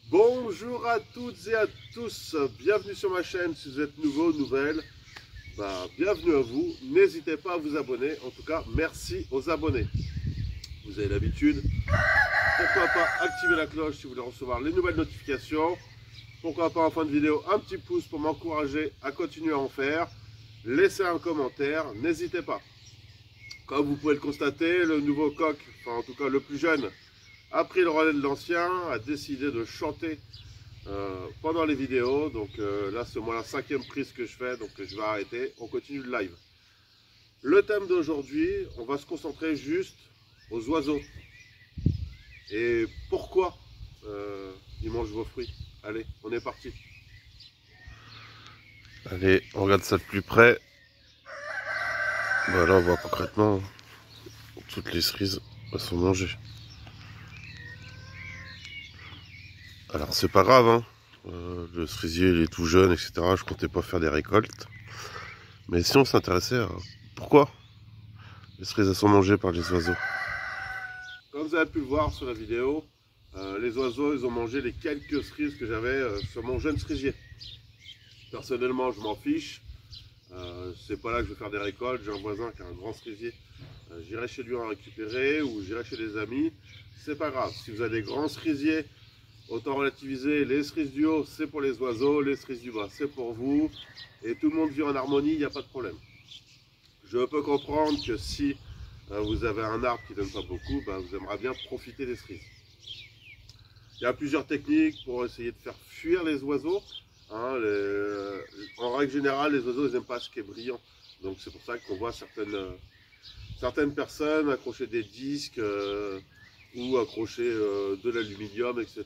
Bonjour à toutes et à tous, bienvenue sur ma chaîne. Si vous êtes nouveau, nouvelle, bienvenue à vous. N'hésitez pas à vous abonner, en tout cas merci aux abonnés. Vous avez l'habitude, pourquoi pas activer la cloche si vous voulez recevoir les nouvelles notifications. Pourquoi pas en fin de vidéo un petit pouce pour m'encourager à continuer à en faire. Laissez un commentaire, n'hésitez pas. Comme vous pouvez le constater, le nouveau coq, enfin en tout cas le plus jeune, a pris le relais de l'ancien, a décidé de chanter pendant les vidéos. Donc là c'est moi la 5e prise que je fais, donc je vais arrêter, on continue le live. Le thème d'aujourd'hui, on va se concentrer juste aux oiseaux. Et pourquoi ils mangent vos fruits. Allez, on est parti. Allez, on regarde ça de plus près. Voilà, on voit concrètement toutes les cerises sont mangées. Alors c'est pas grave, hein. Le cerisier il est tout jeune, etc. Je comptais pas faire des récoltes. Mais si on s'intéressait à pourquoi les cerises sont mangées par les oiseaux. Comme vous avez pu le voir sur la vidéo, les oiseaux ils ont mangé les quelques cerises que j'avais sur mon jeune cerisier. Personnellement je m'en fiche. C'est pas là que je vais faire des récoltes. J'ai un voisin qui a un grand cerisier. J'irai chez lui en récupérer ou j'irai chez des amis. C'est pas grave. Si vous avez des grands cerisiers, autant relativiser. Les cerises du haut, c'est pour les oiseaux. Les cerises du bas, c'est pour vous. Et tout le monde vit en harmonie, il n'y a pas de problème. Je peux comprendre que si vous avez un arbre qui ne donne pas beaucoup, vous aimeriez bien profiter des cerises. Il y a plusieurs techniques pour essayer de faire fuir les oiseaux. Hein, en règle générale, les oiseaux, ils n'aiment pas ce qui est brillant. Donc c'est pour ça qu'on voit certaines personnes accrocher des disques ou accrocher de l'aluminium, etc.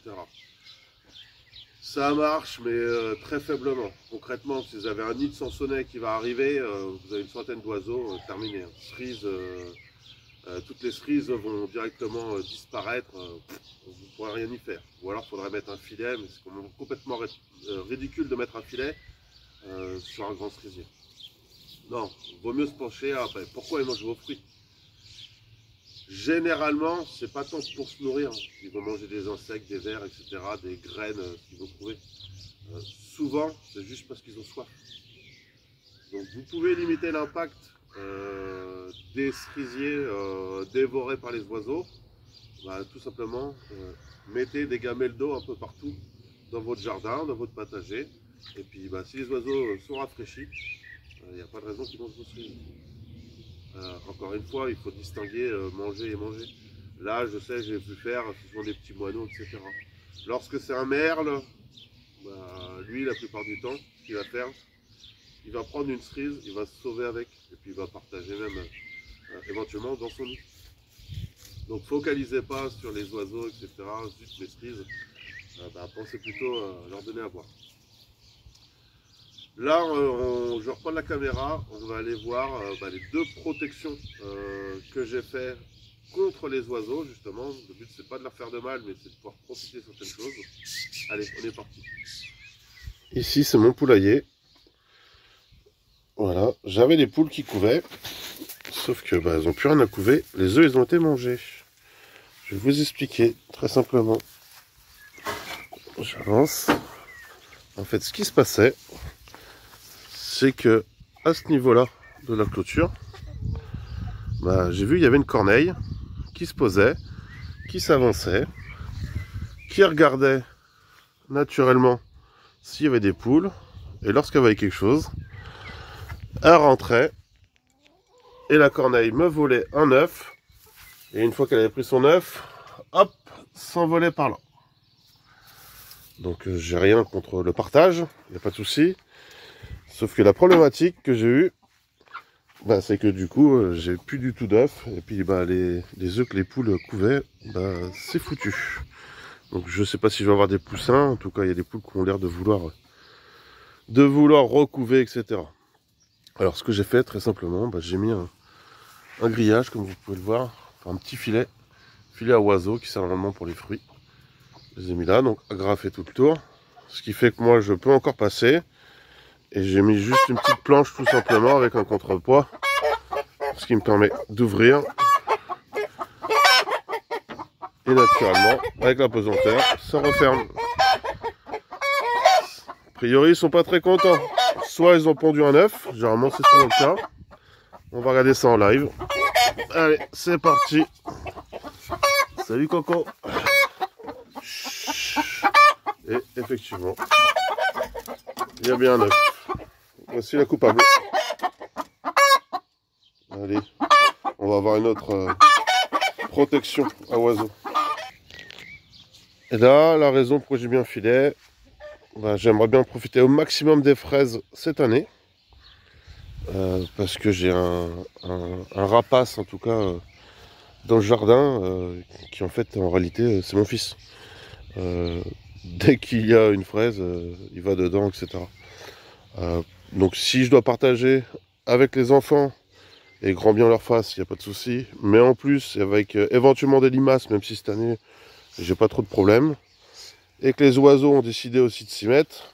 Ça marche, mais très faiblement. Concrètement, si vous avez un nid de sansonnet qui va arriver, vous avez une centaine d'oiseaux, terminé. Cerises, toutes les cerises vont directement disparaître, vous ne pourrez rien y faire. Ou alors il faudrait mettre un filet, mais c'est complètement ridicule de mettre un filet sur un grand cerisier. Non, il vaut mieux se pencher à pourquoi ils mangent vos fruits. Généralement, c'est pas tant pour se nourrir. Ils vont manger des insectes, des vers, etc., des graines qu'ils vont trouver. Souvent, c'est juste parce qu'ils ont soif. Donc vous pouvez limiter l'impact des cerisiers dévorés par les oiseaux. Tout simplement, mettez des gamelles d'eau un peu partout dans votre jardin, dans votre potager. Et puis si les oiseaux sont rafraîchis, il n'y a pas de raison qu'ils mangent vos cerisiers. Encore une fois, il faut distinguer manger et manger. Là, je sais, j'ai pu faire, ce sont des petits moineaux, etc. Lorsque c'est un merle, lui, la plupart du temps, ce qu'il va faire, il va prendre une cerise, il va se sauver avec, et puis il va partager même éventuellement dans son nid. Donc focalisez pas sur les oiseaux, etc. Juste les cerises, pensez plutôt à leur donner à boire. Là, je reprends la caméra, on va aller voir les 2 protections que j'ai fait contre les oiseaux, justement. Le but, c'est pas de leur faire de mal, mais c'est de pouvoir profiter de certaines choses. Allez, on est parti. Ici, c'est mon poulailler. Voilà, j'avais des poules qui couvaient, sauf que elles n'ont plus rien à couver. Les œufs, ils ont été mangés. Je vais vous expliquer très simplement. J'avance. En fait, ce qui se passait, c'est que à ce niveau-là de la clôture, j'ai vu il y avait une corneille qui se posait, qui s'avançait, qui regardait naturellement s'il y avait des poules, et lorsqu'elle voyait quelque chose, elle rentrait, et la corneille me volait un œuf, et une fois qu'elle avait pris son œuf, hop, s'envolait par là. Donc j'ai rien contre le partage, il n'y a pas de souci. Sauf que la problématique que j'ai eue, c'est que du coup, j'ai plus du tout d'œufs. Et puis les œufs que les poules couvaient, c'est foutu. Donc je sais pas si je vais avoir des poussins. En tout cas, il y a des poules qui ont l'air de vouloir recouver, etc. Alors ce que j'ai fait, très simplement, j'ai mis un grillage, comme vous pouvez le voir. Enfin, un petit filet à oiseaux qui sert normalement pour les fruits. Je les ai mis là, donc agrafé tout le tour. Ce qui fait que moi, je peux encore passer. Et j'ai mis juste une petite planche tout simplement avec un contrepoids, ce qui me permet d'ouvrir. Et naturellement, avec la pesanteur, ça referme. priori, ils sont pas très contents. Soit ils ont pondu un œuf, généralement c'est souvent le cas. On va regarder ça en live. Allez, c'est parti. Salut Coco. Et effectivement, il y a bien un œuf. Voici la coupable. Allez, on va avoir une autre protection à oiseaux. Et là, la raison pourquoi j'ai bien filé, ben, j'aimerais bien profiter au maximum des fraises cette année. Parce que j'ai un rapace en tout cas dans le jardin qui en fait en réalité c'est mon fils. Dès qu'il y a une fraise, il va dedans, etc. Donc si je dois partager avec les enfants et grand bien leur face, il n'y a pas de souci. Mais en plus avec éventuellement des limaces, même si cette année j'ai pas trop de problèmes, et que les oiseaux ont décidé aussi de s'y mettre,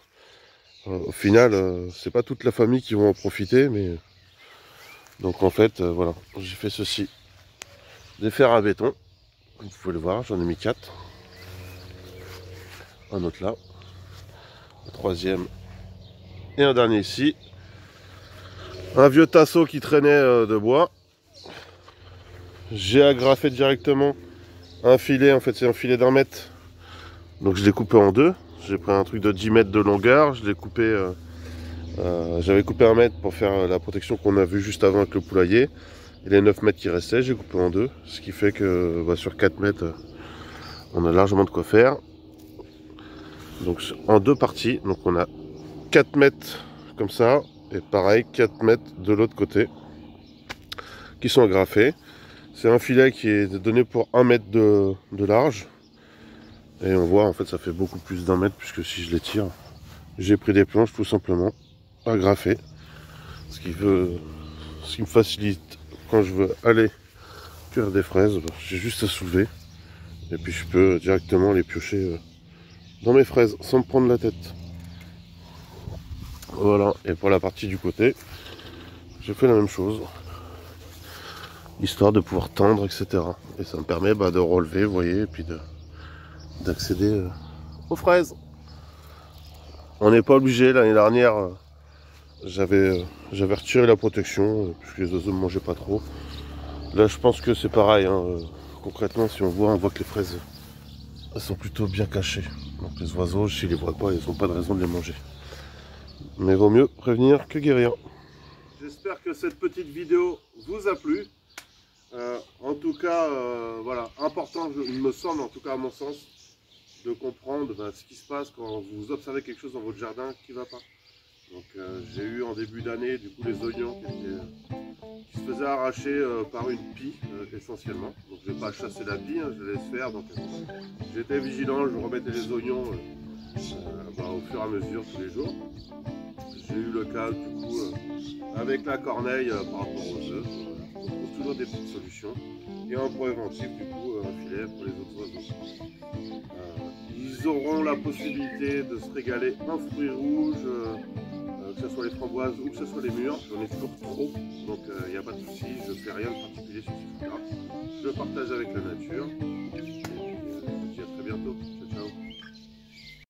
au final c'est pas toute la famille qui vont en profiter, mais donc en fait voilà, j'ai fait ceci, des fers à béton, vous pouvez le voir, j'en ai mis 4, un autre là, un troisième et un dernier ici, un vieux tasseau qui traînait de bois. J'ai agrafé directement un filet, en fait c'est un filet d'1 mètre, donc je l'ai coupé en deux. J'ai pris un truc de 10 mètres de longueur, je l'ai coupé, j'avais coupé 1 mètre pour faire la protection qu'on a vue juste avant avec le poulailler. Et les 9 mètres qui restaient, j'ai coupé en deux, ce qui fait que bah, sur 4 mètres, on a largement de quoi faire. Donc en deux parties, donc on a 4 mètres comme ça, et pareil 4 mètres de l'autre côté, qui sont agrafés. C'est un filet qui est donné pour 1 mètre de large. Et on voit en fait ça fait beaucoup plus d'1 mètre, puisque si je les tire, j'ai pris des planches tout simplement agrafées. Ce qui me facilite quand je veux aller cueillir des fraises, j'ai juste à soulever. Et puis je peux directement les piocher dans mes fraises sans me prendre la tête. Voilà, et pour la partie du côté, j'ai fait la même chose. Histoire de pouvoir tendre, etc. Et ça me permet de relever, vous voyez, et puis d'accéder aux fraises. On n'est pas obligé, l'année dernière, j'avais retiré la protection, puisque les oiseaux ne mangeaient pas trop. Là, je pense que c'est pareil, hein. Concrètement, si on voit que les fraises elles sont plutôt bien cachées. Donc les oiseaux, s'ils les voient pas, ils n'ont pas de raison de les manger. Mais vaut mieux prévenir que guérir. J'espère que cette petite vidéo vous a plu. En tout cas, voilà, important, il me semble, en tout cas à mon sens, de comprendre ce qui se passe quand vous observez quelque chose dans votre jardin qui ne va pas. Donc j'ai eu en début d'année du coup les oignons qui se faisaient arracher par une pie essentiellement. Donc je n'ai pas chassé la pie, hein, je la laisse faire. Donc j'étais vigilant, je remettais les oignons au fur et à mesure tous les jours. J'ai eu le cas du coup avec la corneille par rapport aux œufs. On trouve toujours des petites solutions. Et en préventif du coup un filet pour les autres oiseaux. Ils auront la possibilité de se régaler en fruits rouges, que ce soit les framboises ou que ce soit les mûres. J'en ai toujours trop, donc il n'y a pas de souci, je ne fais rien de particulier sur ce truc-là. Je partage avec la nature, et puis je vous dis à très bientôt.